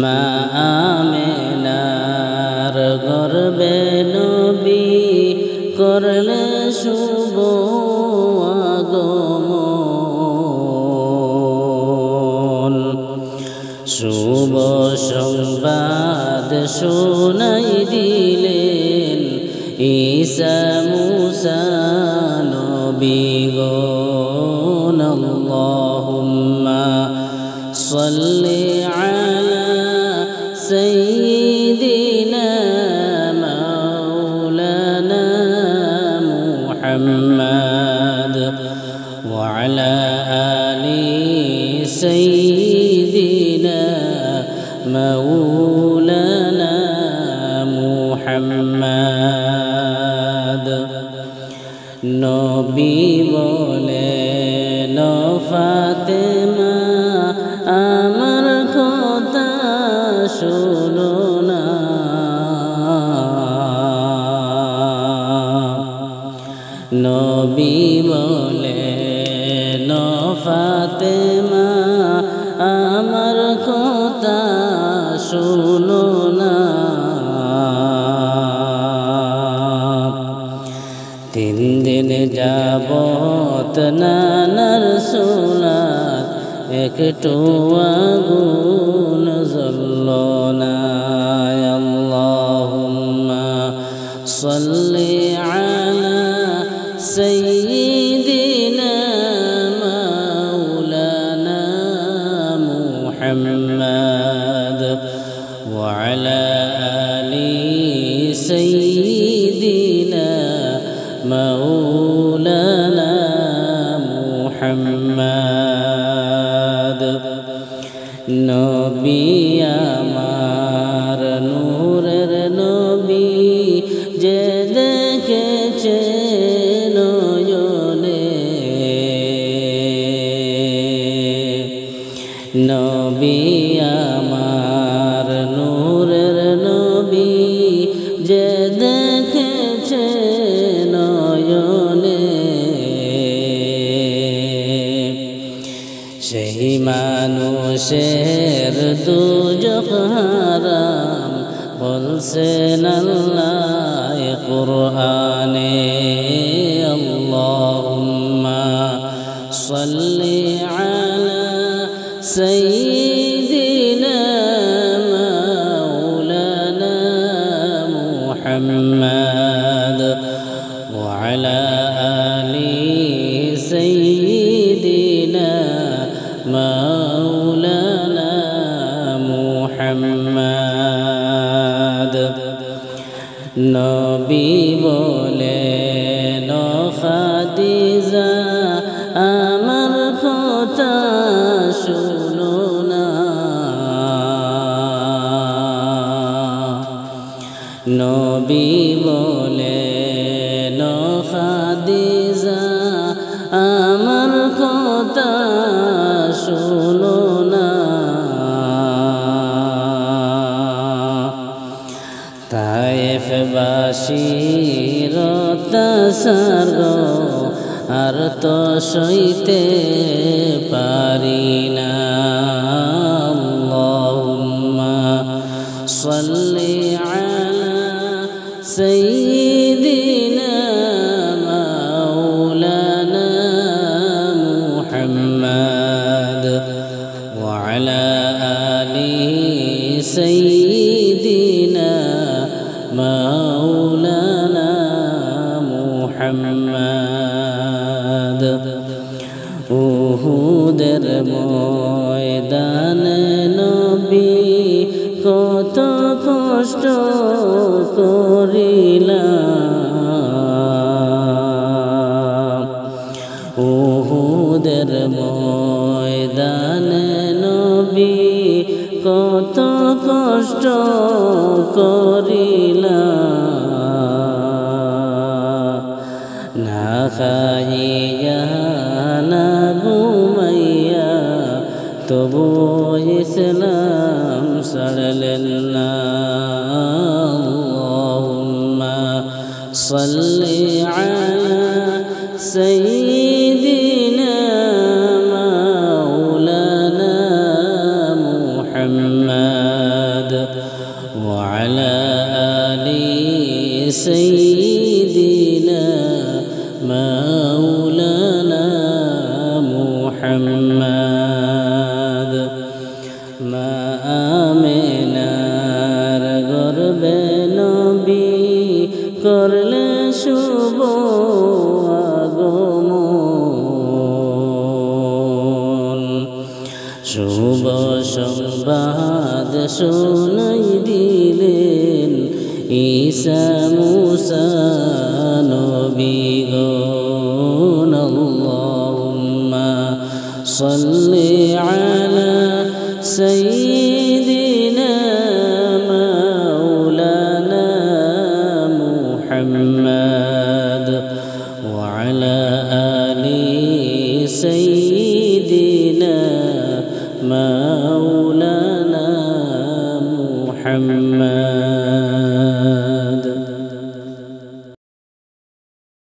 মা আমেনার গর্বে নবী করলে শুভ আগমন। শুভ সংবাদ শোনাই দিলেন ঈসা মুসা নবীগণ। আল্লাহুম্মা সাল্লি আলা সাইয়্যিদিনা মাওলানা মুহাম্মদ ওয়া আলা আলি সাইয়্যিদিনা মাওলানা মুহাম্মদ। নবী বলেন ফাতেমা আমার কথা শোনো না। নবী বলেন ফাতেমা আমার কথা শোনো না। 3 দিন যাবত নানার সোলাত একটু আগুন জ্বলল না। আল্লাহুম্মা সাল্লি আলা সাইয়্যিদিনা মাওলানা মুহাম্মদ ওয়া আলা আলি সাইয়্যিদিনা মাওলানা মুহাম্মদ। নবী আমার নূরের নবী যে দেখেছে নয়নে। নবী আমার নূরের নবী যে দেখেছে নয়নে। সেই মানুষের দুজখ হারাম বলছেন আল্লাহ কুরআনে। আল্লাহুম্মা সাল্লি আলা সাইয়্যিদিনা মাওলানা মুহাম্মদ ওয়া আলা আলি সাইয়্যিদিনা মাওলানা মুহাম্মদ। নবী বলেন খাদিজা আমার কথা শোনো না। নবী বলেন খাদিজা আমার কথা শোনো না। তায়েফবাসীর অত্যাচার আর তো সইতে পারি না। আল্লাহুম্মা সাল্লি আলা সাইয়্যিদিনা মাওলানা মুহাম্মদ ওয়া আলা আলি সাইয়্যিদিনা মাওলানা মুহাম্মদ। উহুদের ময়দানে নবী কত কষ্ট করিলাম। উহুদের ময়দানে নবী কত কষ্ট করিলাম। না খাইয়া না ঘুমাইয়া তবু ইসলাম ছাড়লেন না। আল্লাহুম্মা সাল্লি আলা সাইয়্যিদিনা মাওলানা মুহাম্মদ محمد وعلى آل سيدنا مولانا محمد ما آمنار গর্বে নবী করলে শুভ আগমন শুভ সংবাদ শুনাই দিলেন ঈসা মুসা নবীগণ আল্লাহুম্মা সাল্লি আলা সাইয়্যিদিনা মাওলানা মুহাম্মদ ওয়া আলা আলি সাইয়্যিদিনা মাওলানা মুহাম্মদ